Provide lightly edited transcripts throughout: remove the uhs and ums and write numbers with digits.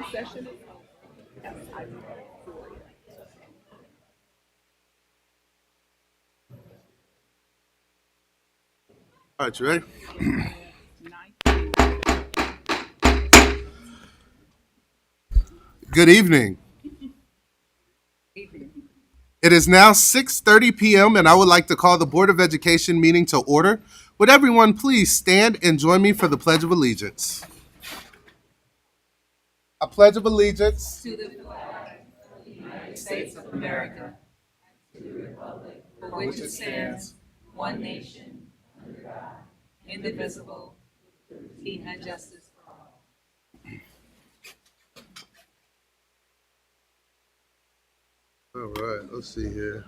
All right, you ready? Good evening. It is now 6:30 p.m. and I would like to call the Board of Education meeting to order. Would everyone please stand and join me for the Pledge of Allegiance? I pledge of allegiance To the United States of America, for which it stands, one nation, indivisible, and justice for all. All right, let's see here.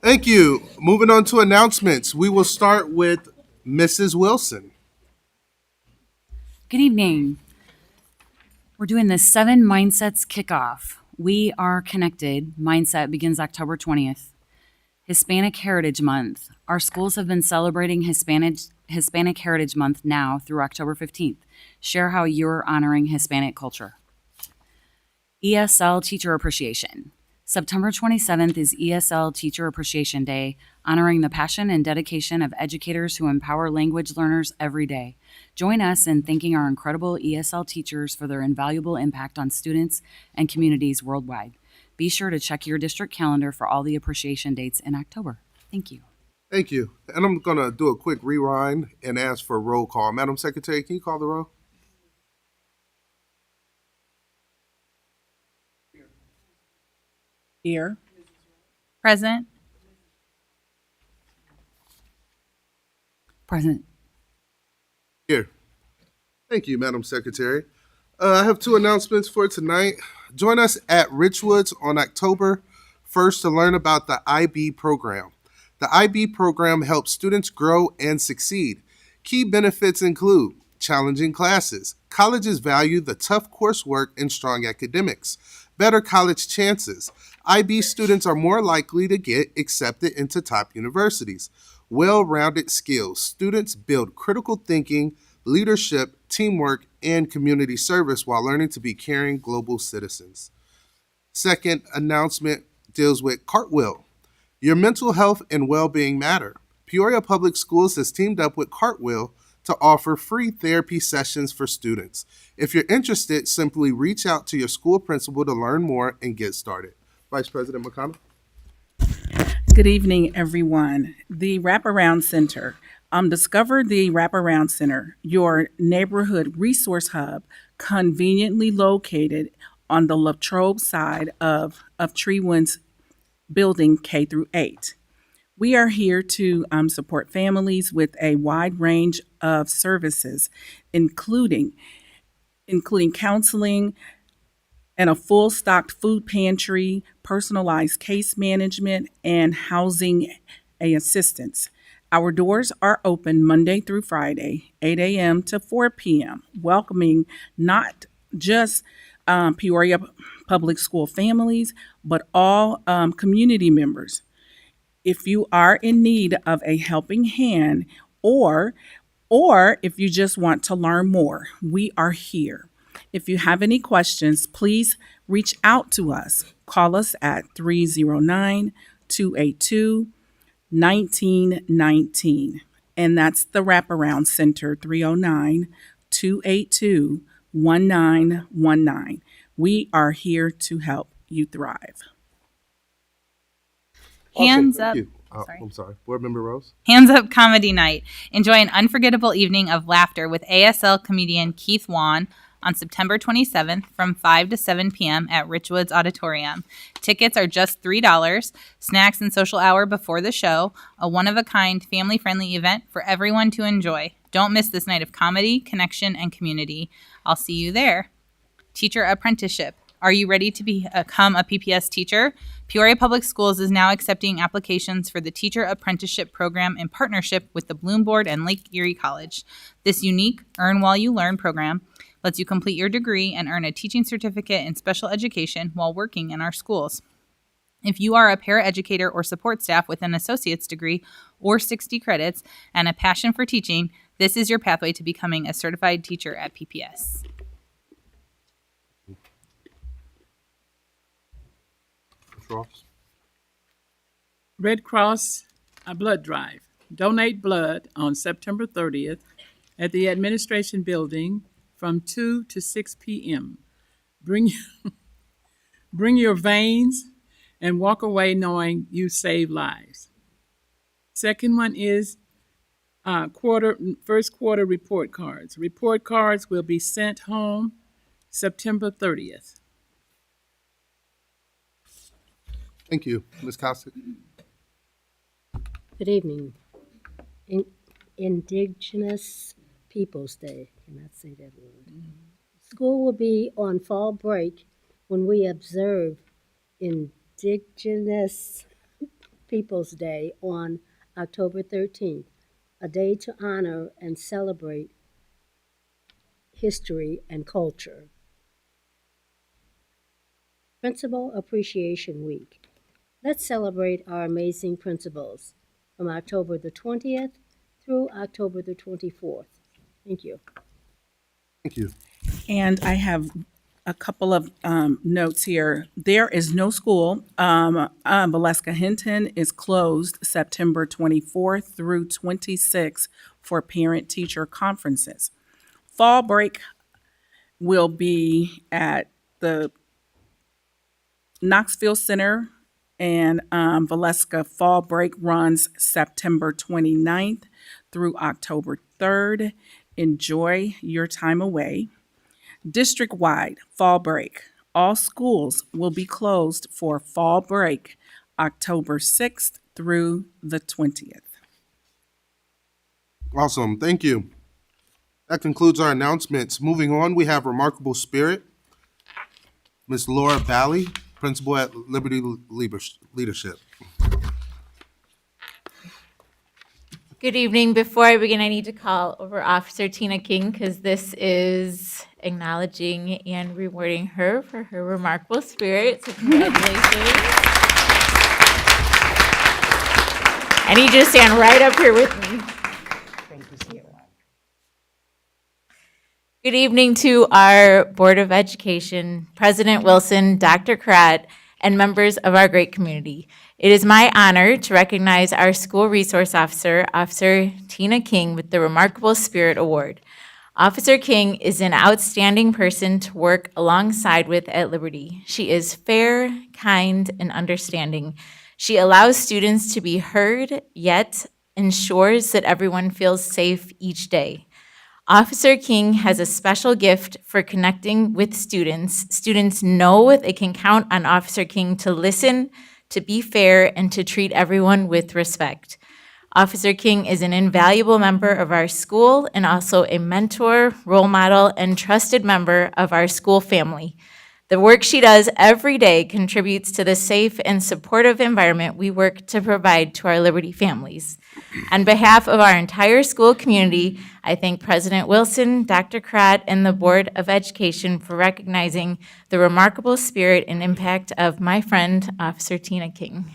Thank you. Moving on to announcements. We will start with Mrs. Wilson. Good evening. We're doing the 7 Mindsets kickoff. We Are Connected Mindset begins October 20th. Hispanic Heritage Month. Our schools have been celebrating Hispanic Heritage Month now through October 15th. Share how you're honoring Hispanic culture. ESL Teacher Appreciation. September 27th is ESL Teacher Appreciation Day, honoring the passion and dedication of educators who empower language learners every day. Join us in thanking our incredible ESL teachers for their invaluable impact on students and communities worldwide. Be sure to check your district calendar for all the appreciation dates in October. Thank you. Thank you. And I'm going to do a quick rewind and ask for a roll call. Madam Secretary, can you call the roll? Here. Present. Present. Here. Thank you, Madam Secretary. I have 2 announcements for tonight. Join us at Richwoods on October 1st to learn about the IB program. The IB program helps students grow and succeed. Key benefits include challenging classes. Colleges value the tough coursework and strong academics. Better college chances. IB students are more likely to get accepted into top universities. Well-rounded skills. Students build critical thinking, leadership, teamwork, and community service while learning to be caring global citizens. Second announcement deals with Cartwheel. Your mental health and well-being matter. Peoria Public Schools has teamed up with Cartwheel to offer free therapy sessions for students. If you're interested, simply reach out to your school principal to learn more and get started. Vice President McConnell. Good evening, everyone. The Wraparound Center. Discover the Wraparound Center, your neighborhood resource hub, conveniently located on the Latrobe side of Treewinds building K through 8. We are here to support families with a wide range of services, including counseling and a full stocked food pantry, personalized case management, and housing assistance. Our doors are open Monday through Friday, 8 a.m. to 4 p.m., welcoming not just Peoria Public School families, but all community members. If you are in need of a helping hand, or if you just want to learn more, we are here. If you have any questions, please reach out to us. Call us at 309-282-1919. And that's the Wraparound Center, 309-282-1919. We are here to help you thrive. Hands Thank up. you. Sorry. I'm sorry. Board Member Rose. Hands Up Comedy Night. Enjoy an unforgettable evening of laughter with ASL comedian Keith Wan on September 27th from 5 to 7 p.m. at Richwoods Auditorium. Tickets are just $3, snacks and social hour before the show, a one-of-a-kind, family-friendly event for everyone to enjoy. Don't miss this night of comedy, connection, and community. I'll see you there. Teacher Apprenticeship. Are you ready to become a PPS teacher? Peoria Public Schools is now accepting applications for the Teacher Apprenticeship Program in partnership with the Bloom Board and Lake Erie College. This unique Earn While You Learn program lets you complete your degree and earn a teaching certificate in special education while working in our schools. If you are a paraeducator or support staff with an associate's degree or 60 credits and a passion for teaching, this is your pathway to becoming a certified teacher at PPS. Cross. Red Cross blood drive. Donate blood on September 30th at the Administration Building from 2 to 6 p.m. Bring, bring your veins and walk away knowing you save lives. Second one is first quarter report cards. Report cards will be sent home September 30th. Thank you. Ms. Costick. Good evening. Indigenous Peoples Day. Cannot say that word. School will be on fall break when we observe Indigenous Peoples Day on October 13th, a day to honor and celebrate history and culture. Principal Appreciation Week. Let's celebrate our amazing principals from October the 20th through October the 24th. Thank you. Thank you. And I have a couple of notes here. There is no school. Valeska Hinton is closed September 24th through 26th for parent-teacher conferences. Fall break will be at the Knoxville Center, and Valeska Fall Break runs September 29th through October 3rd. Enjoy your time away. District-wide fall break. All schools will be closed for fall break October 6th through the 20th. Awesome. Thank you. That concludes our announcements. Moving on, we have Remarkable Spirit. Ms. Laura Bally, Principal at Liberty Leadership. Good evening. Before I begin, I need to call over Officer Tina King because this is acknowledging and rewarding her for her remarkable spirit. So congratulations. I need you to stand right up here with me. Good evening to our Board of Education, President Wilson, Dr. Karat, and members of our great community. It is my honor to recognize our School Resource Officer, Officer Tina King, with the Remarkable Spirit Award. Officer King is an outstanding person to work alongside with at Liberty. She is fair, kind, and understanding. She allows students to be heard, yet ensures that everyone feels safe each day. Officer King has a special gift for connecting with students. Students know they can count on Officer King to listen, to be fair, and to treat everyone with respect. Officer King is an invaluable member of our school and also a mentor, role model, and trusted member of our school family. The work she does every day contributes to the safe and supportive environment we work to provide to our Liberty families. On behalf of our entire school community, I thank President Wilson, Dr. Karat, and the Board of Education for recognizing the remarkable spirit and impact of my friend, Officer Tina King.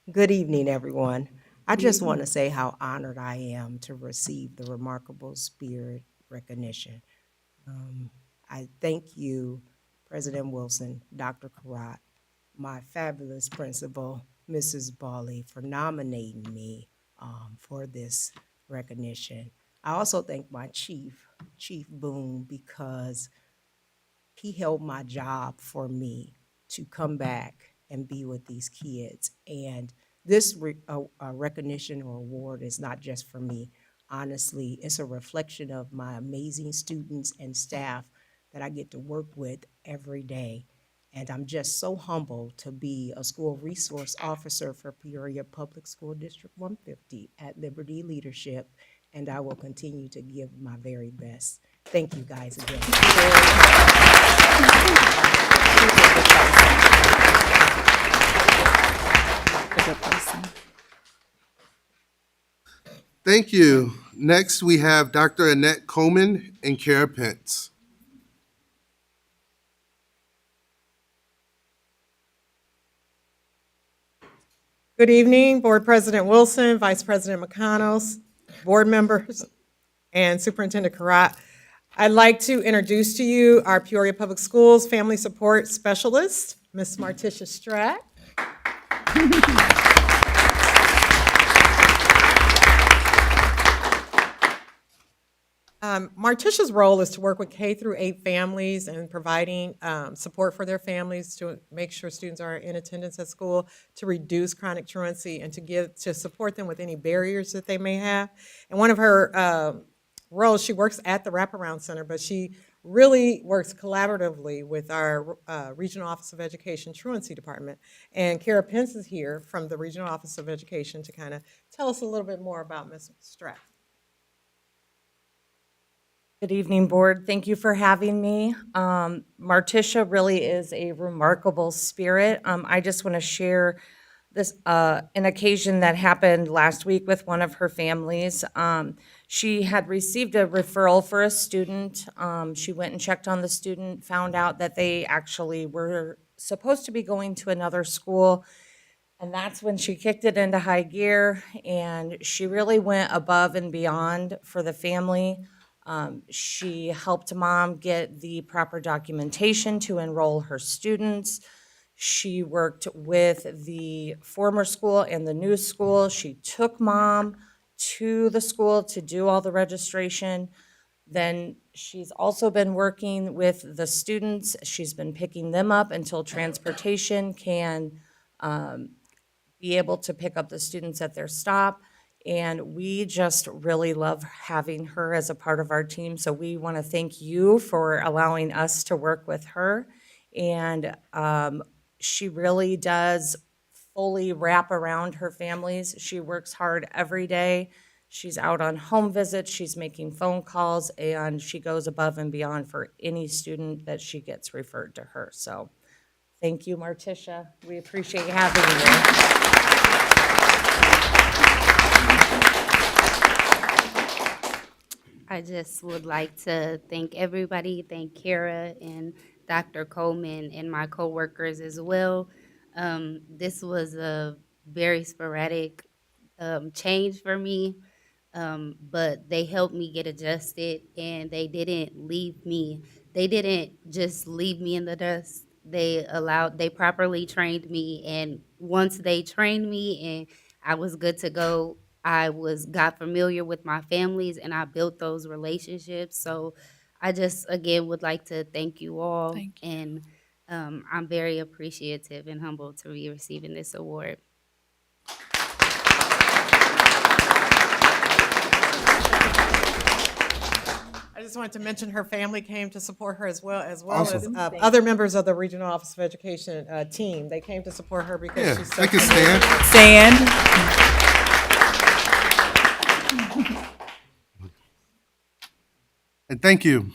Good evening, everyone. I just want to say how honored I am to receive the Remarkable Spirit recognition. I thank you, President Wilson, Dr. Karat, my fabulous principal, Mrs. Bawley, for nominating me for this recognition. I also thank my chief, Chief Boone, because he held my job for me to come back and be with these kids. And this recognition or award is not just for me. Honestly, it's a reflection of my amazing students and staff that I get to work with every day. And I'm just so humbled to be a school resource officer for Peoria Public School District 150 at Liberty Leadership. And I will continue to give my very best. Thank you guys again. Thank you. Next, we have Dr. Annette Coleman and Kara Pence. Good evening, Board President Wilson, Vice President McConnell, board members, and Superintendent Karat. I'd like to introduce to you our Peoria Public Schools Family Support Specialist, Ms. Martisha Stratt. Martisha's role is to work with K through 8 families and providing support for their families to make sure students are in attendance at school, to reduce chronic truancy, and to support them with any barriers that they may have. And one of her roles, she works at the Wraparound Center, but she really works collaboratively with our Regional Office of Education Truancy Department. And Kara Pence is here from the Regional Office of Education to kind of tell us a little bit more about Ms. Stratt. Good evening, Board. Thank you for having me. Martisha really is a remarkable spirit. I just want to share this an occasion that happened last week with one of her families. She had received a referral for a student. She went and checked on the student, found out that they actually were supposed to be going to another school. And that's when she kicked it into high gear, and she really went above and beyond for the family. She helped mom get the proper documentation to enroll her students. She worked with the former school and the new school. She took mom to the school to do all the registration. Then she's also been working with the students. She's been picking them up until transportation can be able to pick up the students at their stop. And we just really love having her as a part of our team. So we want to thank you for allowing us to work with her. And she really does fully wrap around her families. She works hard every day. She's out on home visits, she's making phone calls, and she goes above and beyond for any student that she gets referred to her. So thank you, Martisha. We appreciate having you. I just would like to thank everybody, thank Kara and Dr. Coleman and my coworkers as well. This was a very sporadic change for me, but they helped me get adjusted, and they didn't leave me. They didn't just leave me in the dust. They properly trained me, and once they trained me and I was good to go, got familiar with my families, and I built those relationships. So I just, again, would like to thank you all. Thank you. And I'm very appreciative and humbled to be receiving this award. I just wanted to mention her family came to support her as well Awesome. as other members of the Regional Office of Education team. They came to support her because Yeah, she's they can stand. Stand. And thank you.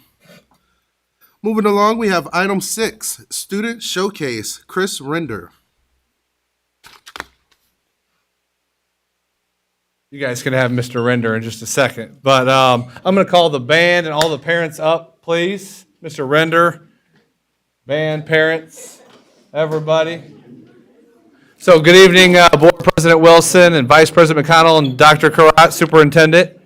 Moving along, we have item 6, Student Showcase, Chris Render. You guys can have Mr. Render in just a second. But I'm going to call the band and all the parents up, please. Mr. Render, band, parents, everybody. So good evening, Board President Wilson and Vice President McConnell and Dr. Karat, Superintendent.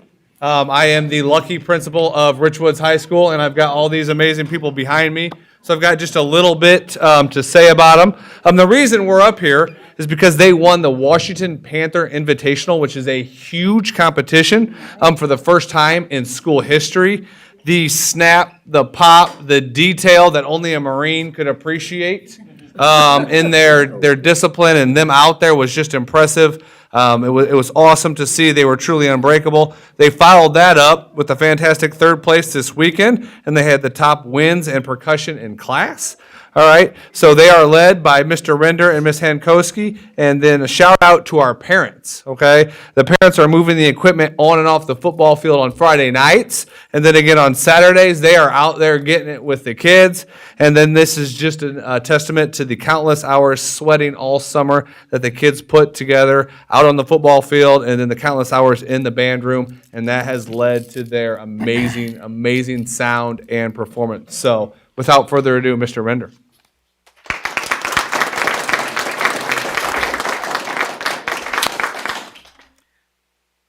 I am the lucky principal of Richwoods High School, and I've got all these amazing people behind me. So I've got just a little bit to say about them. The reason we're up here is because they won the Washington Panther Invitational, which is a huge competition for the first time in school history. The snap, the pop, the detail that only a Marine could appreciate in their discipline and them out there was just impressive. It was awesome to see. They were truly unbreakable. They followed that up with a fantastic third place this weekend, and they had the top wins and percussion in class. All right, so they are led by Mr. Render and Ms. Hankowski, and then a shout out to our parents, okay? The parents are moving the equipment on and off the football field on Friday nights, and then again on Saturdays, they are out there getting it with the kids, and then this is just a testament to the countless hours sweating all summer that the kids put together out on the football field, and then the countless hours in the band room, and that has led to their amazing, amazing sound and performance. So without further ado, Mr. Render.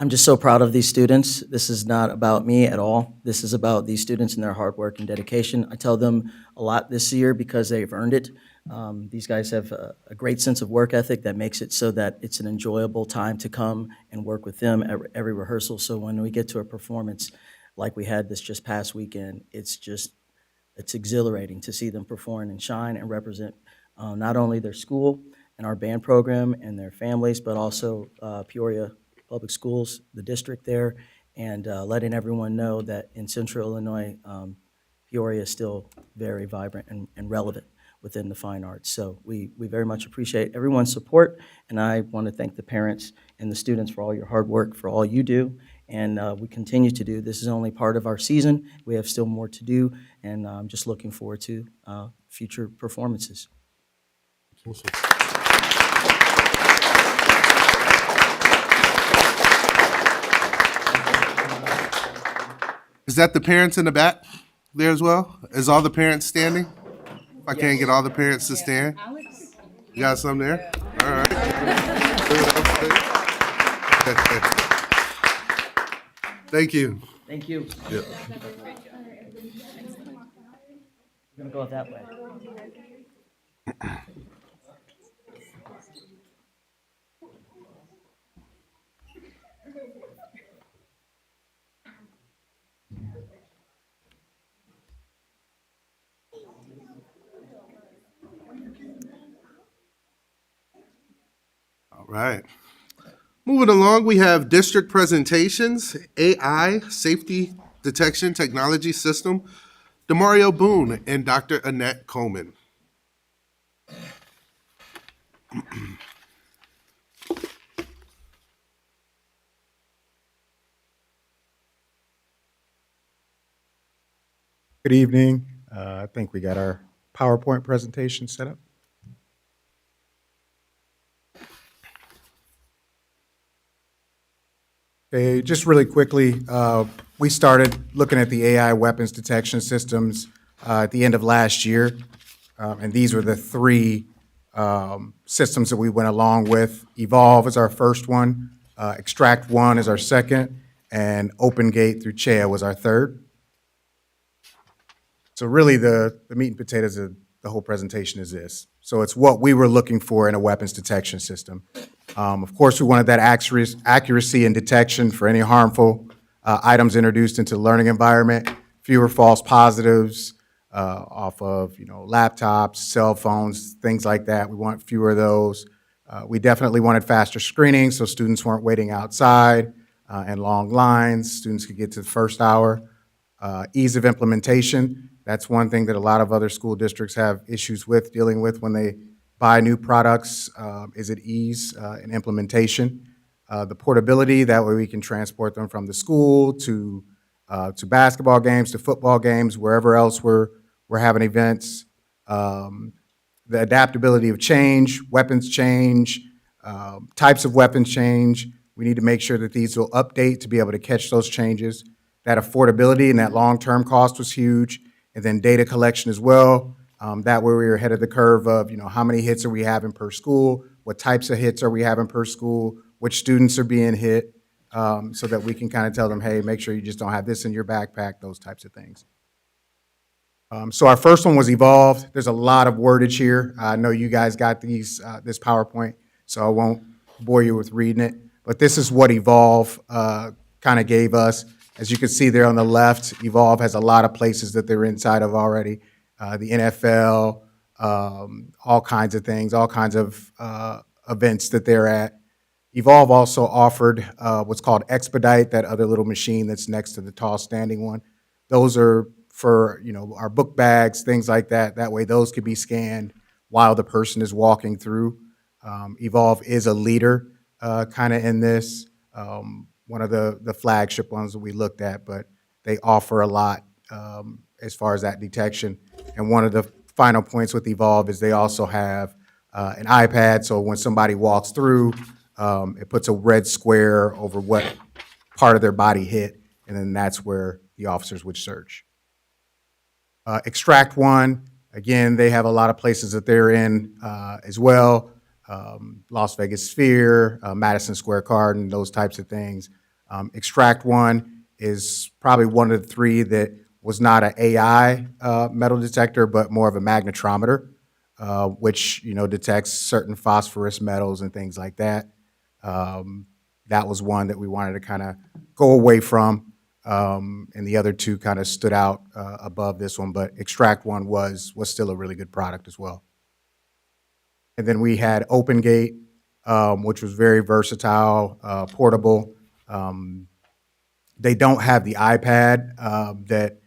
I'm just so proud of these students. This is not about me at all. This is about these students and their hard work and dedication. I tell them a lot this year because they've earned it. These guys have a great sense of work ethic that makes it so that it's an enjoyable time to come and work with them at every rehearsal. So when we get to a performance like we had this just past weekend, it's exhilarating to see them perform and shine and represent not only their school and our band program and their families, but also Peoria Public Schools, the district there, and letting everyone know that in Central Illinois, Peoria is still very vibrant and relevant within the fine arts. So we very much appreciate everyone's support, and I want to thank the parents and the students for all your hard work, for all you do, and we continue to do. This is only part of our season. We have still more to do, and I'm just looking forward to future performances. Is that the parents in the back there as well? Is all the parents standing? If I can't get all the parents to stand. You got some there? All right. Thank you. Thank you. Yeah. We're going to go that way. All right. Moving along, we have district presentations, AI, Safety Detection Technology System, Demario Boone and Dr. Annette Coleman. Good evening. I think we got our PowerPoint presentation set up. Okay, just really quickly, we started looking at the AI weapons detection systems at the end of last year, and these were the three systems that we went along with. Evolve is our first one, Extract One is our second, and Open Gate through CHEA was our third. So really the meat and potatoes of the whole presentation is this. So it's what we were looking for in a weapons detection system. Of course, we wanted that accuracy and detection for any harmful items introduced into the learning environment, fewer false positives off of laptops, cell phones, things like that. We want fewer of those. We definitely wanted faster screening so students weren't waiting outside and long lines. Students could get to the first hour. Ease of implementation. That's one thing that a lot of other school districts have issues with dealing with when they buy new products. Is it ease in implementation? The portability, that way we can transport them from the school to basketball games, to football games, wherever else we're having events. The adaptability of change, weapons change, types of weapons change. We need to make sure that these will update to be able to catch those changes. That affordability and that long-term cost was huge. And then data collection as well. That way we were ahead of the curve of, how many hits are we having per school? What types of hits are we having per school? Which students are being hit? So that we can kind of tell them, hey, make sure you just don't have this in your backpack, those types of things. So our first one was Evolve. There's a lot of wordage here. I know you guys got this PowerPoint, so I won't bore you with reading it. But this is what Evolve kind of gave us. As you can see there on the left, Evolve has a lot of places that they're inside of already. The NFL, all kinds of things, all kinds of events that they're at. Evolve also offered what's called Expedite, that other little machine that's next to the tall standing one. Those are for our book bags, things like that. That way those could be scanned while the person is walking through. Evolve is a leader kind of in this. One of the flagship ones that we looked at, but they offer a lot as far as that detection. And one of the final points with Evolve is they also have an iPad, so when somebody walks through, it puts a red square over what part of their body hit, and then that's where the officers would search. Extract One, again, they have a lot of places that they're in as well. Las Vegas Sphere, Madison Square Garden, those types of things. Extract One is probably one of the three that was not an AI metal detector, but more of a magnetometer, which detects certain phosphorus metals and things like that. That was one that we wanted to kind of go away from, and the other two kind of stood out above this one. But Extract One was still a really good product as well. And then we had OpenGate, which was very versatile, portable. They don't have the iPad that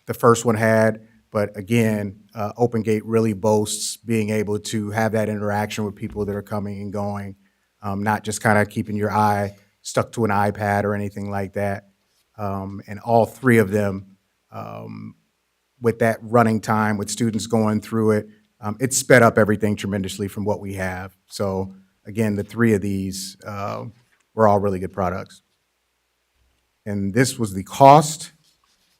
the first one had, but again, OpenGate really boasts being able to have that interaction with people that are coming and going, not just kind of keeping your eye stuck to an iPad or anything like that. And all three of them, with that running time, with students going through it, it sped up everything tremendously from what we have. So again, the three of these were all really good products. And this was the cost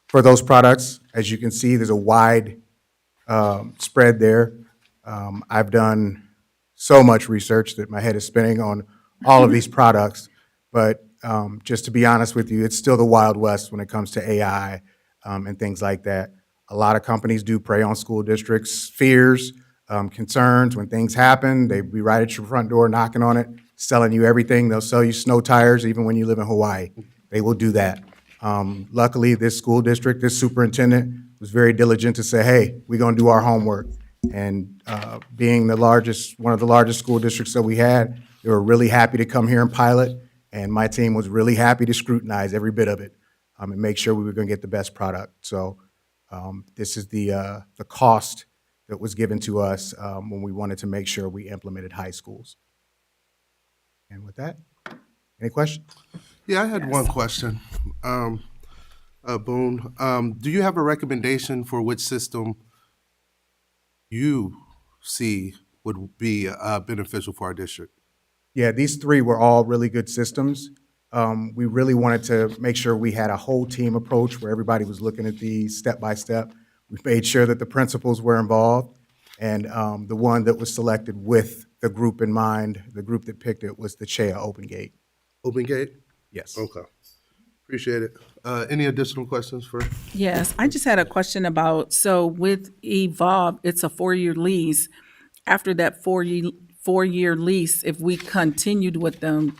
for those products. As you can see, there's a wide spread there. I've done so much research that my head is spinning on all of these products, but just to be honest with you, it's still the Wild West when it comes to AI and things like that. A lot of companies do prey on school districts' fears, concerns. When things happen, they be right at your front door knocking on it, selling you everything. They'll sell you snow tires even when you live in Hawaii. They will do that. Luckily, this school district, this superintendent was very diligent to say, hey, we're going to do our homework. And being one of the largest school districts that we had, they were really happy to come here and pilot. And my team was really happy to scrutinize every bit of it and make sure we were going to get the best product. So this is the cost that was given to us when we wanted to make sure we implemented high schools. And with that, any questions? Yeah, I had one question. Boone, do you have a recommendation for which system you see would be beneficial for our district? Yeah, these three were all really good systems. We really wanted to make sure we had a whole team approach where everybody was looking at these step by step. We made sure that the principals were involved, and the one that was selected with the group in mind, the group that picked it, was the CHEA OpenGate. OpenGate? Yes. Okay. Appreciate it. Any additional questions for? Yes, I just had a question about, so with Evolve, it's a 4-year lease. After that 4-year lease, if we continued with them,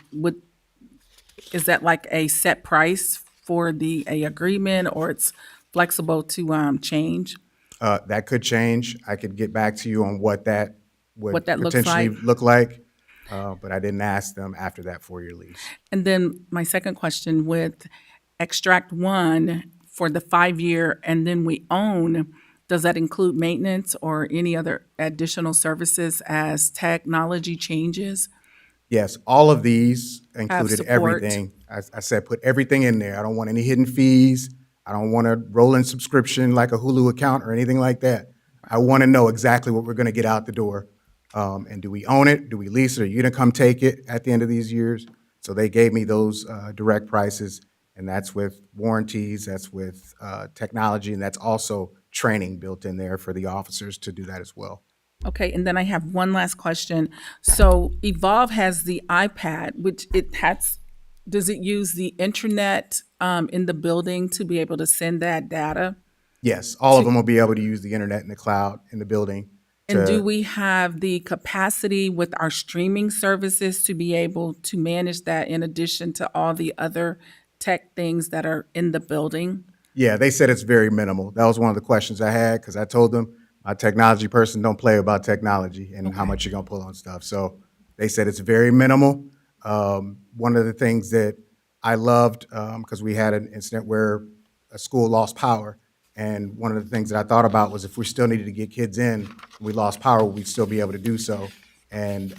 is that like a set price for a agreement, or it's flexible to change? That could change. I could get back to you on what that would What that looks potentially like? look like, but I didn't ask them after that 4-year lease. And then my second question, with Extract One for the 5-year and then we own, does that include maintenance or any other additional services as technology changes? Yes, all of these included support. everything. I said, put everything in there. I don't want any hidden fees. I don't want a rolling subscription like a Hulu account or anything like that. I want to know exactly what we're going to get out the door. And do we own it? Do we lease it? Are you going to come take it at the end of these years? So they gave me those direct prices, and that's with warranties, that's with technology, and that's also training built in there for the officers to do that as well. Okay, and then I have one last question. So Evolve has the iPad, which does it use the internet in the building to be able to send that data? Yes, all of them will be able to use the internet in the cloud in the building. And do we have the capacity with our streaming services to be able to manage that in addition to all the other tech things that are in the building? Yeah, they said it's very minimal. That was one of the questions I had, because I told them my technology person don't play about technology and how much you're gonna pull on stuff. So they said it's very minimal. One of the things that I loved, because we had an incident where a school lost power, and one of the things that I thought about was if we still needed to get kids in, we lost power, we'd still be able to do so. And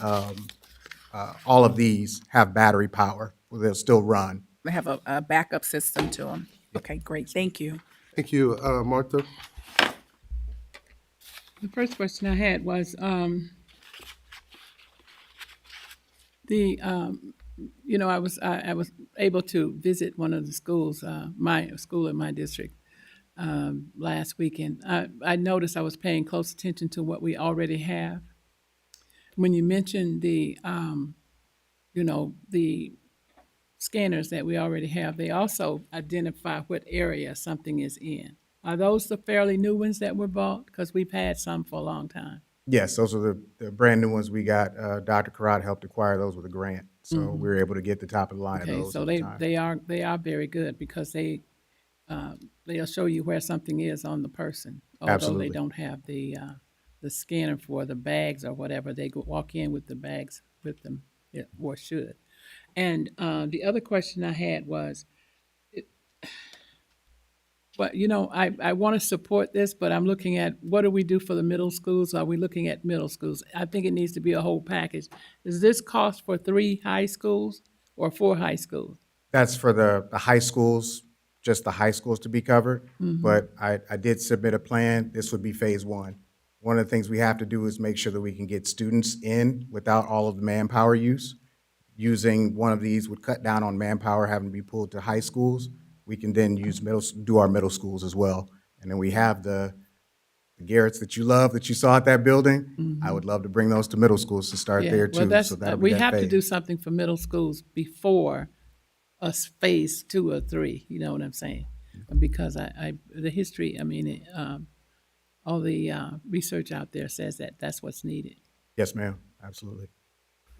all of these have battery power, they'll still run. They have a backup system to them. Okay, great, thank you. Thank you, Martha. The first question I had was I was able to visit one of the schools, my school in my district, last weekend. I noticed I was paying close attention to what we already have. When you mentioned the scanners that we already have, they also identify what area something is in. Are those the fairly new ones that were bought? Because we've had some for a long time. Yes, those are the brand new ones we got. Dr. Karat helped acquire those with a grant, so we were able to get the top of the line of Okay, those so at the time. they are very good because they'll show you where something is on the person. Although Absolutely. they don't have the scanner for the bags or whatever, they walk in with the bags with them, or should. And the other question I had was, but I want to support this, but I'm looking at what do we do for the middle schools? Are we looking at middle schools? I think it needs to be a whole package. Does this cost for 3 high schools or 4 high schools? That's for the high schools, just the high schools to be covered. But I did submit a plan. This would be phase one. One of the things we have to do is make sure that we can get students in without all of the manpower use. Using one of these would cut down on manpower having to be pulled to high schools. We can then do our middle schools as well. And then we have the Garretts that you love, that you saw at that building. I would love to bring those to middle schools to start Yeah, there well, too. that's, So that'll be we that have to phase. do something for middle schools before us phase 2 or 3, you know what I'm saying? Because the history, all the research out there says that that's what's needed. Yes, ma'am, absolutely.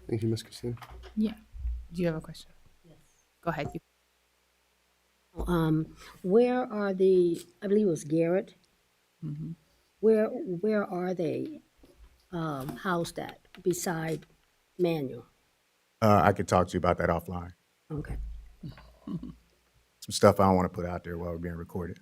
Thank you, Ms. Christina. Yeah. Do you have a question? Yes. Go ahead. Where are I believe it was Garrett? Where are they housed at beside Manual? I could talk to you about that offline. Okay. Some stuff I don't want to put out there while we're being recorded.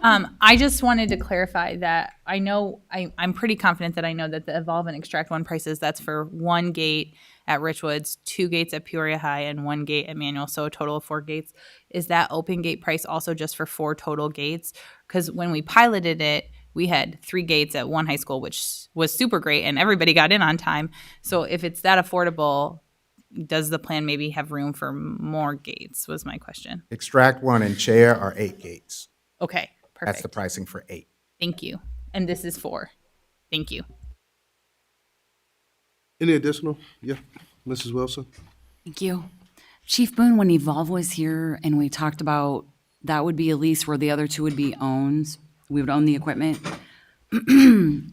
I just wanted to clarify that I know, I'm pretty confident that I know that the Evolve and Extract One prices, that's for 1 gate at Richwoods, 2 gates at Peoria High, and 1 gate at Manual, so a total of 4 gates. Is that open gate price also just for 4 total gates? Because when we piloted it, we had 3 gates at one high school, which was super great, and everybody got in on time. So if it's that affordable, does the plan maybe have room for more gates, was my question. Extract One and Chair are 8 gates. Okay, perfect. That's the pricing for 8. Thank you. And this is 4. Thank you. Any additional? Yeah, Mrs. Wilson? Thank you. Chief Boone, when Evolve was here and we talked about that would be a lease where the other 2 would be owned, we would own the equipment.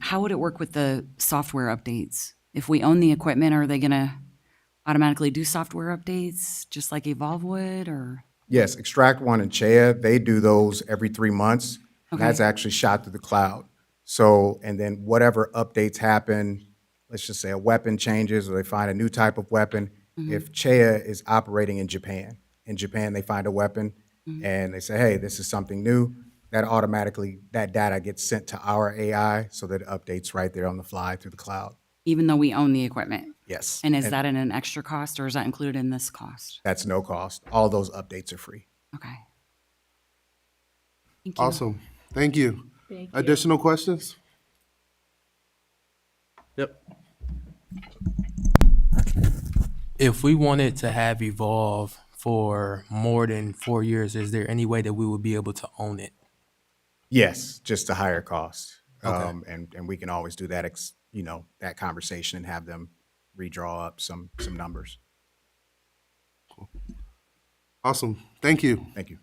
How would it work with the software updates? If we own the equipment, are they going to automatically do software updates just like Evolve would, or? Yes, Extract One and Chair, they do those every 3 months. Okay. That's actually shot to the cloud. So, and then whatever updates happen, let's just say a weapon changes or they find a new type of weapon. If Chair is operating in Japan they find a weapon and they say, hey, this is something new, that automatically, that data gets sent to our AI so that it updates right there on the fly through the cloud. Even though we own the equipment? Yes. And is that an extra cost or is that included in this cost? That's no cost. All those updates are free. Okay. Thank you. Awesome. Thank you. Thank you. Additional questions? Yep. If we wanted to have Evolve for more than 4 years, is there any way that we would be able to own it? Yes, just a higher cost. Okay. And we can always do that, that conversation and have them redraw up some numbers. Awesome. Thank you. Thank you.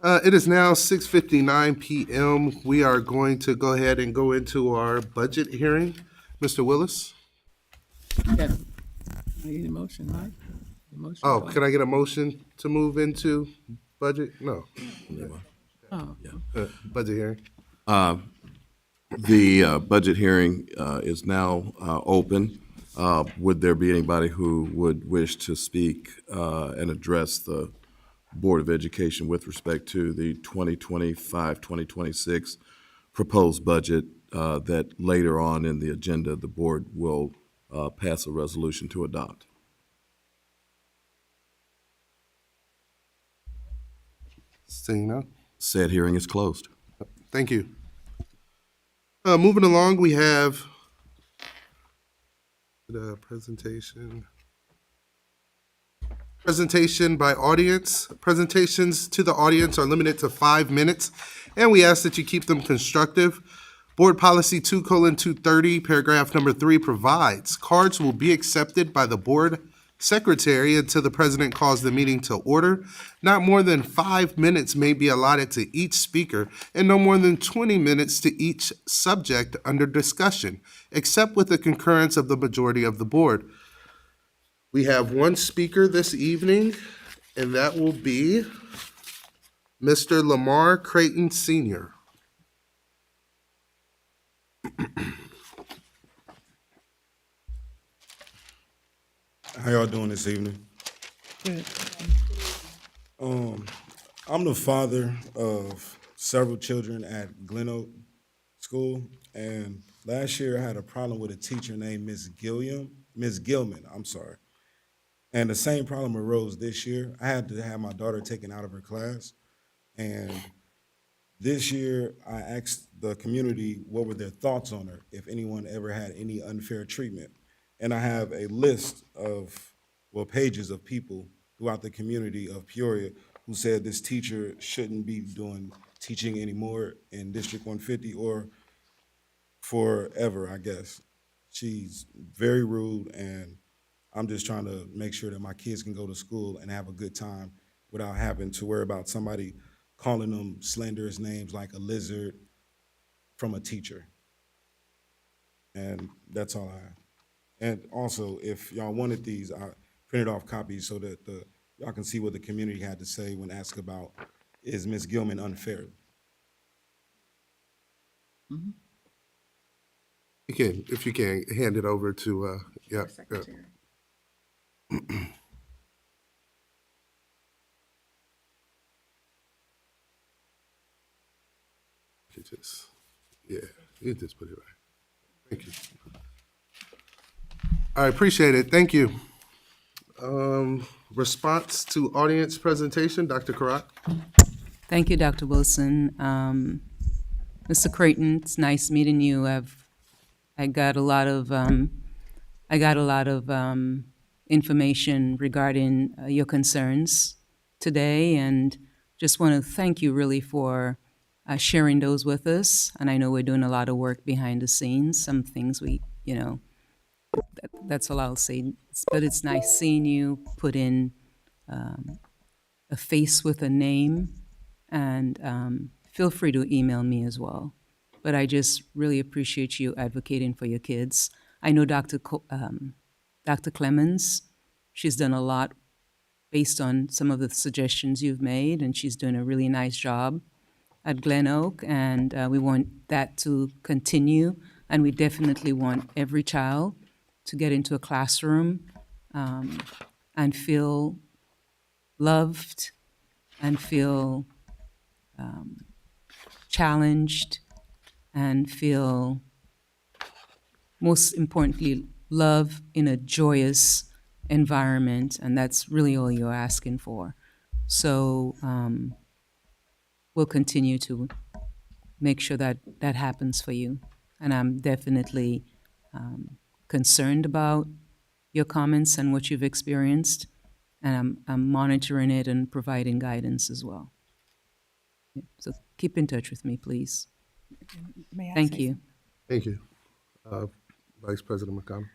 It is now 6:59 p.m. We are going to go ahead and go into our budget hearing. Mr. Willis? Yeah. I need a motion, right? A motion. Oh, can I get a motion to move into budget? No. Oh, Budget hearing. The budget hearing is now open. Would there be anybody who would wish to speak and address the Board of Education with respect to the 2025-2026 proposed budget that later on in the agenda, the board will pass a resolution to adopt? Seeing none. Said hearing is closed. Thank you. Moving along, we have the presentation. Presentation by audience. Presentations to the audience are limited to 5 minutes, and we ask that you keep them constructive. Board Policy 2:230, paragraph number 3 provides cards will be accepted by the board secretary until the president calls the meeting to order. Not more than 5 minutes may be allotted to each speaker, and no more than 20 minutes to each subject under discussion, except with the concurrence of the majority of the board. We have one speaker this evening, and that will be Mr. Lamar Creighton Sr. How y'all doing this evening? Good. I'm the father of several children at Glen Oak School, and last year I had a problem with a teacher named Miss Gilman, I'm sorry. And the same problem arose this year. I had to have my daughter taken out of her class, and this year I asked the community what were their thoughts on her, if anyone ever had any unfair treatment. And I have a list of, well, pages of people throughout the community of Peoria who said this teacher shouldn't be doing teaching anymore in District 150 or forever, I guess. She's very rude, and I'm just trying to make sure that my kids can go to school and have a good time without having to worry about somebody calling them slanderous names like a lizard from a teacher. And that's all I have. And also, if y'all wanted these, I printed off copies so that y'all can see what the community had to say when asked about, is Ms. Gilman unfair? You can, if you can, hand it over to, Secretary. You just put it right. Thank you. I appreciate it. Thank you. Response to audience presentation, Dr. Karat. Thank you, Dr. Wilson. Mr. Creighton, it's nice meeting you. I got a lot of information regarding your concerns today, and just want to thank you really for sharing those with us. And I know we're doing a lot of work behind the scenes. Some things that's all I'll say. But it's nice seeing you put in a face with a name, and feel free to email me as well. But I just really appreciate you advocating for your kids. I know Dr. Clemens, she's done a lot based on some of the suggestions you've made, and she's doing a really nice job at Glen Oak, and we want that to continue. And we definitely want every child to get into a classroom and feel loved and feel challenged and feel, most importantly, love in a joyous environment. And that's really all you're asking for. So we'll continue to make sure that that happens for you. And I'm definitely concerned about your comments and what you've experienced, and I'm monitoring it and providing guidance as well. Yeah, so keep in touch with me, please. May I Thank say you. something? Thank you. Vice President McConnell.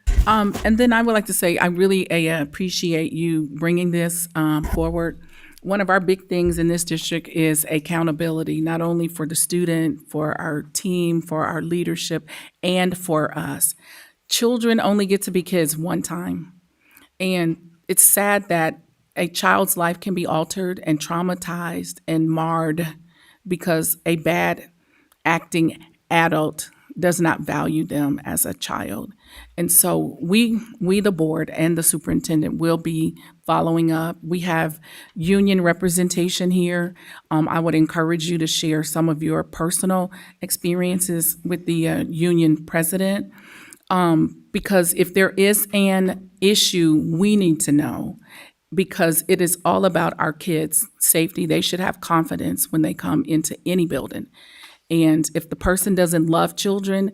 And then I would like to say, I really appreciate you bringing this forward. One of our big things in this district is accountability, not only for the student, for our team, for our leadership, and for us. Children only get to be kids one time. And it's sad that a child's life can be altered and traumatized and marred because a bad acting adult does not value them as a child. And so we the board and the superintendent will be following up. We have union representation here. I would encourage you to share some of your personal experiences with the union president. Because if there is an issue, we need to know, because it is all about our kids' safety. They should have confidence when they come into any building. And if the person doesn't love children,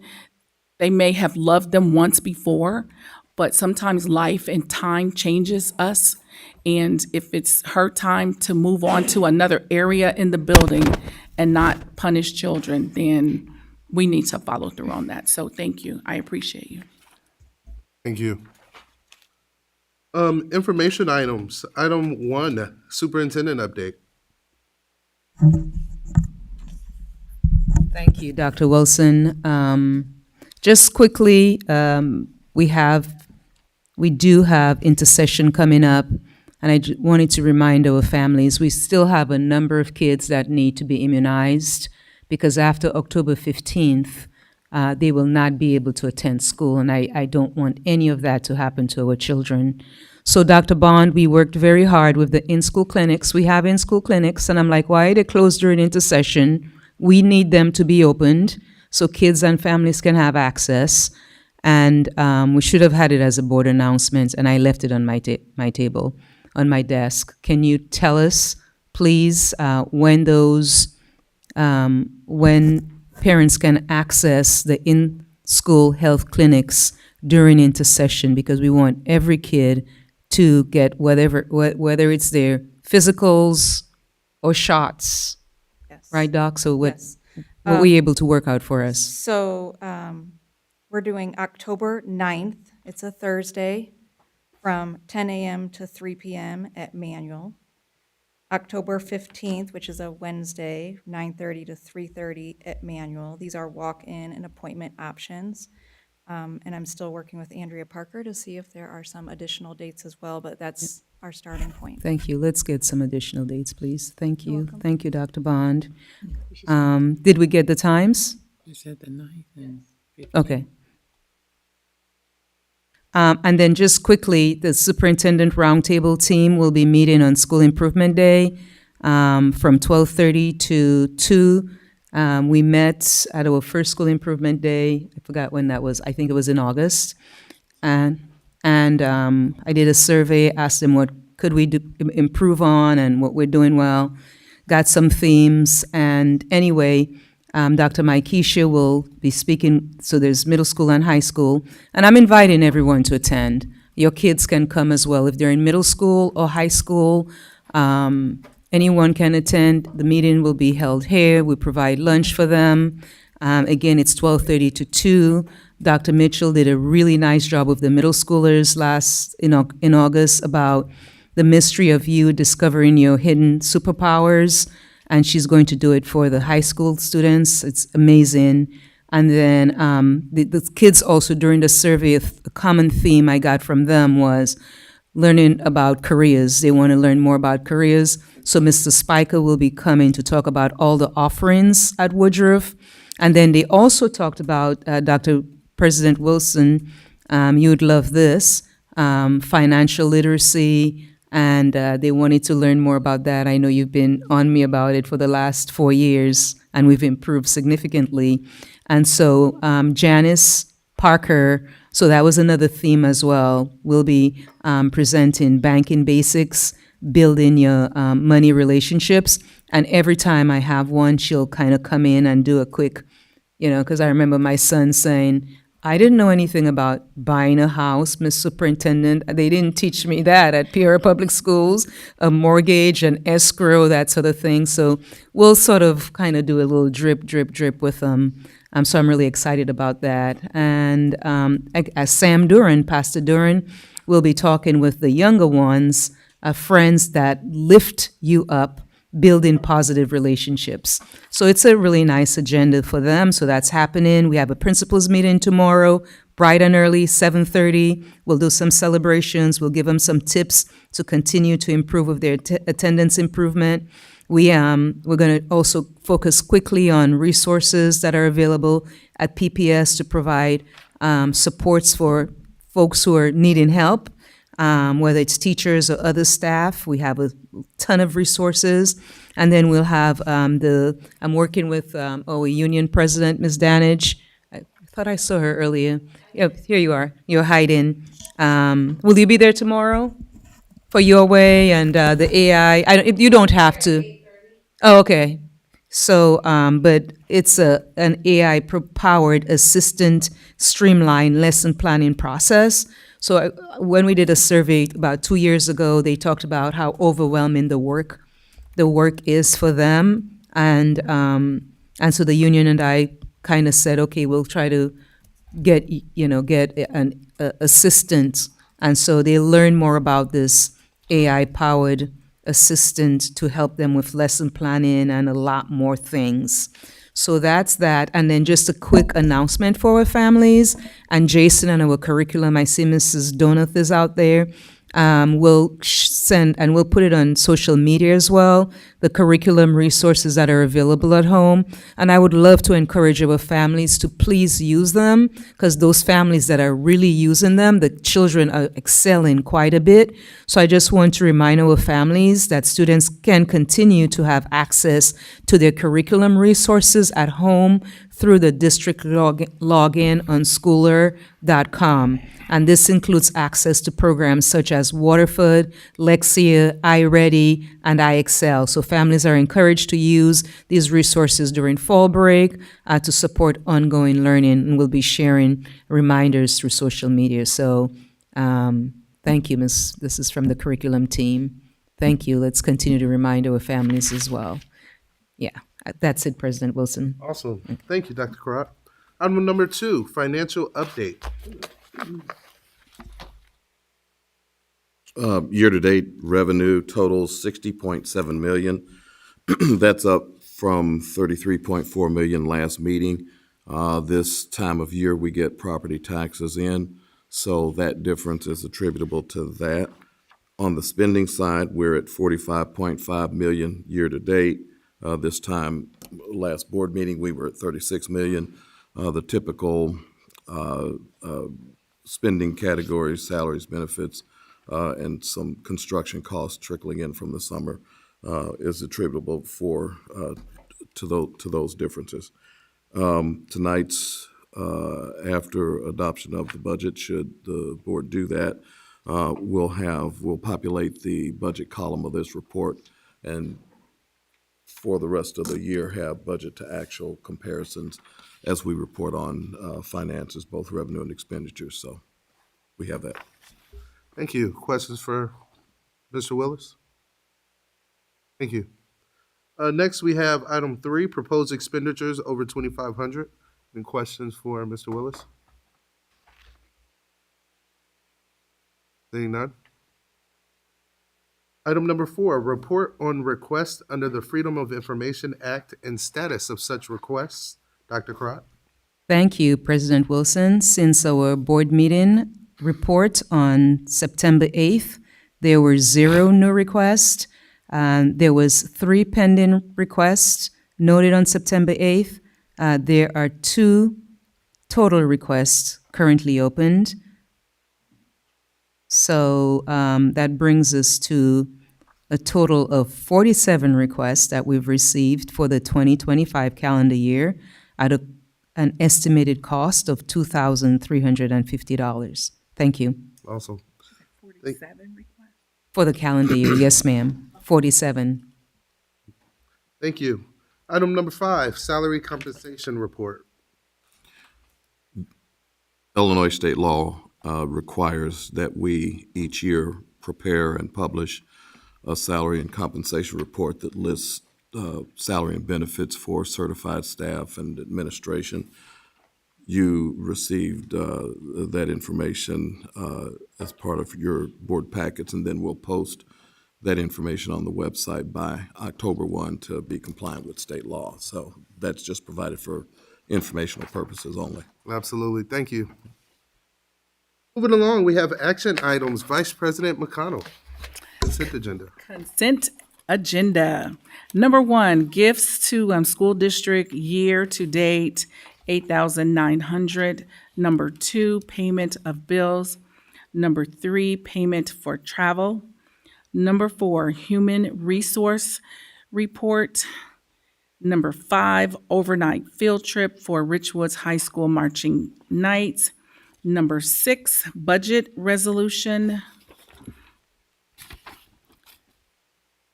they may have loved them once before, but sometimes life and time changes us. And if it's her time to move on to another area in the building and not punish children, then we need to follow through on that. So thank you. I appreciate you. Thank you. Information items. Item 1, superintendent update. Thank you, Dr. Wilson. Just quickly, we do have intercession coming up, and I wanted to remind our families, we still have a number of kids that need to be immunized because after October 15th, they will not be able to attend school, and I don't want any of that to happen to our children. So, Dr. Bond, we worked very hard with the in-school clinics. We have in-school clinics, and I'm like, why are they closed during intercession? We need them to be opened so kids and families can have access. And we should have had it as a board announcement, and I left it on my table, on my desk. Can you tell us, please, when parents can access the in-school health clinics during intercession? Because we want every kid to get whether it's their physicals or shots. Yes. Right, Doc? So what Yes. were you able to work out for us? So we're doing October 9th. It's a Thursday from 10 a.m. to 3 p.m. at Manual. October 15th, which is a Wednesday, 9:30 to 3:30 at Manual. These are walk-in and appointment options. And I'm still working with Andrea Parker to see if there are some additional dates as well, but that's our starting point. Thank you. Let's get some additional dates, please. Thank You're you. welcome. Thank you, Dr. Bond. Did we get the times? You said the 9th and 15th. Okay. And then just quickly, the superintendent roundtable team will be meeting on School Improvement Day from 12:30 to 2. We met at our first School Improvement Day. I forgot when that was. I think it was in August. And I did a survey, asked them what could we improve on and what we're doing well. Got some themes. And anyway, Dr. Maikisha will be speaking, so there's middle school and high school, and I'm inviting everyone to attend. Your kids can come as well. If they're in middle school or high school, anyone can attend. The meeting will be held here. We provide lunch for them. Again, it's 12:30 to 2. Dr. Mitchell did a really nice job with the middle schoolers in August about the mystery of you discovering your hidden superpowers, and she's going to do it for the high school students. It's amazing. And then the kids also, during the survey, a common theme I got from them was learning about careers. They want to learn more about careers. So Mr. Spiker will be coming to talk about all the offerings at Woodruff. And then they also talked about, Dr. President Wilson, you'd love this, financial literacy, and they wanted to learn more about that. I know you've been on me about it for the last 4 years, and we've improved significantly. And so Janice Parker, so that was another theme as well, will be presenting banking basics, building your money relationships. And every time I have one, she'll kind of come in and do a quick, because I remember my son saying, I didn't know anything about buying a house, Miss Superintendent. They didn't teach me that at Peoria Public Schools, a mortgage, an escrow, that sort of thing. So we'll sort of kind of do a little drip, drip, drip with them. So I'm really excited about that. And as Sam Duran, Pastor Duran, will be talking with the younger ones, friends that lift you up, building positive relationships. So it's a really nice agenda for them. So that's happening. We have a principals meeting tomorrow, bright and early, 7:30. We'll do some celebrations. We'll give them some tips to continue to improve with their attendance improvement. We're going to also focus quickly on resources that are available at PPS to provide supports for folks who are needing help. Whether it's teachers or other staff, we have a ton of resources. And then we'll have I'm working with our union president, Ms. Danage. I thought I saw her earlier. Yep, here you are. You're hiding. Will you be there tomorrow for Your Way and the AI? You don't have to. Oh, okay. So, but it's an AI-powered assistant streamlined lesson planning process. So when we did a survey about 2 years ago, they talked about how overwhelming the work is for them, and so the union and I kind of said, okay, we'll try to get an assistant And so they learn more about this AI-powered assistant to help them with lesson planning and a lot more things. So that's that. And then just a quick announcement for our families. And Jason and our curriculum, I see Mrs. Donath is out there. We'll send, and we'll put it on social media as well, the curriculum resources that are available at home. And I would love to encourage our families to please use them, because those families that are really using them, the children are excelling quite a bit. So I just want to remind our families that students can continue to have access to their curriculum resources at home through the district login on schooler.com. And this includes access to programs such as Waterford, Lexia, iReady, and iExcel. So families are encouraged to use these resources during fall break to support ongoing learning, and we'll be sharing reminders through social media. So thank you, Miss. This is from the curriculum team. Thank you. Let's continue to remind our families as well. Yeah, that's it, President Wilson. Awesome. Thank you, Dr. Karat. Item number 2, financial update. Year-to-date revenue totals $60.7 million. That's up from $33.4 million last meeting. This time of year, we get property taxes in, so that difference is attributable to that. On the spending side, we're at $45.5 million year-to-date. This time, last board meeting, we were at $36 million. The typical spending categories, salaries, benefits, and some construction costs trickling in from the summer is attributable to those differences. Tonight's, after adoption of the budget, should the board do that, we'll populate the budget column of this report, and for the rest of the year have budget to actual comparisons as we report on finances, both revenue and expenditures. So we have that. Thank you. Questions for Mr. Willis? Thank you. Next, we have item 3, proposed expenditures over $2,500. Any questions for Mr. Willis? Seeing none. Item number 4, report on request under the Freedom of Information Act and status of such requests. Dr. Crott? Thank you, President Wilson. Since our board meeting report on September 8th, there were 0 new requests. There was 3 pending requests noted on September 8th. There are 2 total requests currently opened. So that brings us to a total of 47 requests that we've received for the 2025 calendar year at an estimated cost of $2,350. Thank you. Awesome. 47 requests? For the calendar year, yes, ma'am. 47. Thank you. Item number 5, salary compensation report. Illinois state law requires that we each year prepare and publish a salary and compensation report that lists salary and benefits for certified staff and administration. You received that information as part of your board packets, and then we'll post that information on the website by October 1 to be compliant with state law. So that's just provided for informational purposes only. Absolutely. Thank you. Moving along, we have action items. Vice President McConnell. Consent agenda. Consent agenda. Number 1, gifts to school district year to date, $8,900. Number 2, payment of bills. Number 3, payment for travel. Number 4, human resource report. Number 5, overnight field trip for Richwoods High School marching nights. Number 6, budget resolution.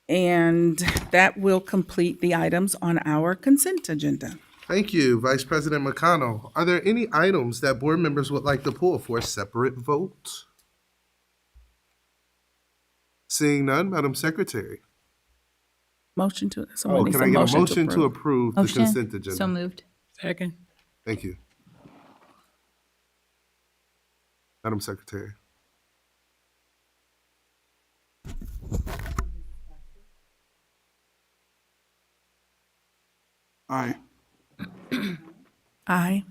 And that will complete the items on our consent agenda. Thank you, Vice President McConnell. Are there any items that board members would like to pull for a separate vote? Seeing none, Madam Secretary. Motion to. Can I get a motion to approve the consent agenda? So moved. Second. Thank you. Madam Secretary. Aye. Aye.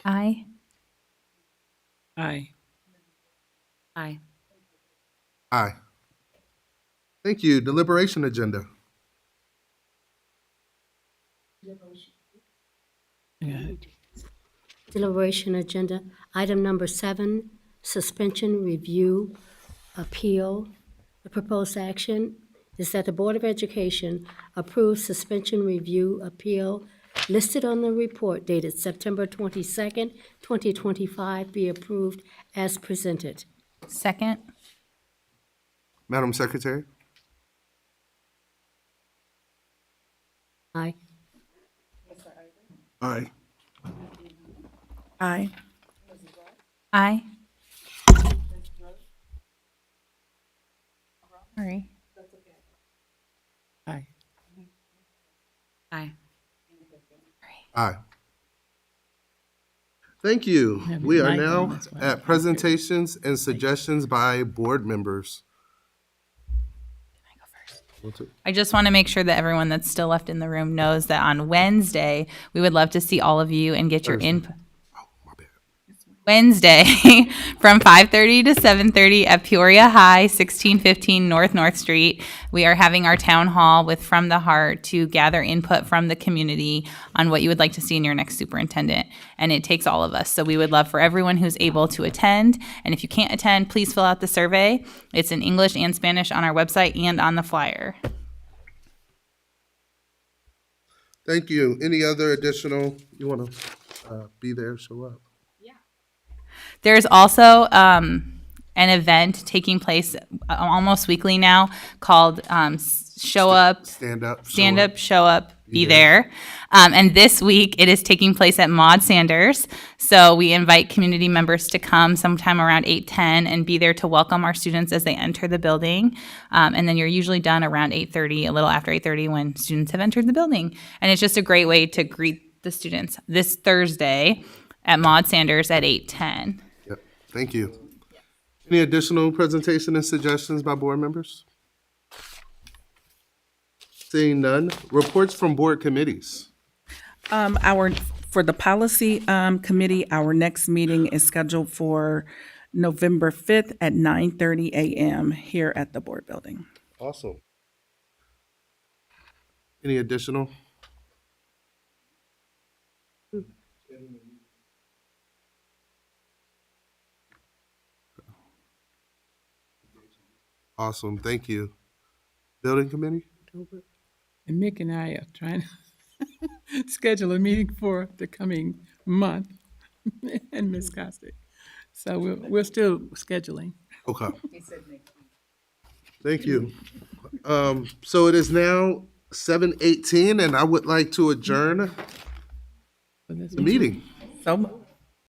Aye. Aye. Aye. Aye. Thank you. Deliberation agenda. Deliberation agenda, item number 7, suspension review appeal. The proposed action is that the Board of Education approves suspension review appeal listed on the report dated September 22nd, 2025, be approved as presented. Second. Madam Secretary? Aye. Aye. Aye. Aye. Sorry. Aye. Aye. Aye. Thank you. Have We your are mic on, now that's why. at presentations and suggestions by board members. I just want to make sure that everyone that's still left in the room knows that on Wednesday, we would love to see all of you and get your input. Wednesday from 5:30 to 7:30 at Peoria High, 1615 North Street. We are having our town hall with From the Heart to gather input from the community on what you would like to see in your next superintendent. And it takes all of us. So we would love for everyone who's able to attend. And if you can't attend, please fill out the survey. It's in English and Spanish on our website and on the flyer. Thank you. Any other additional, you want to be there, show up? There's also an event taking place almost weekly now called Show Up, Stand Up, Show Up, Be There. And this week it is taking place at Maud Sanders. So we invite community members to come sometime around 8:10 and be there to welcome our students as they enter the building. And then you're usually done around 8:30, a little after 8:30 when students have entered the building. And it's just a great way to greet the students this Thursday at Maud Sanders at 8:10. Yep. Thank you. Any additional presentation and suggestions by board members? Seeing none. Reports from board committees. For the policy committee, our next meeting is scheduled for November 5th at 9:30 a.m. here at the board building. Awesome. Any additional? Awesome. Thank you. Building committee? And Mick and I are trying to schedule a meeting for the coming month, and Ms. Costick. So we're still scheduling. Okay. Thank you. So it is now 7:18, and I would like to adjourn the meeting. So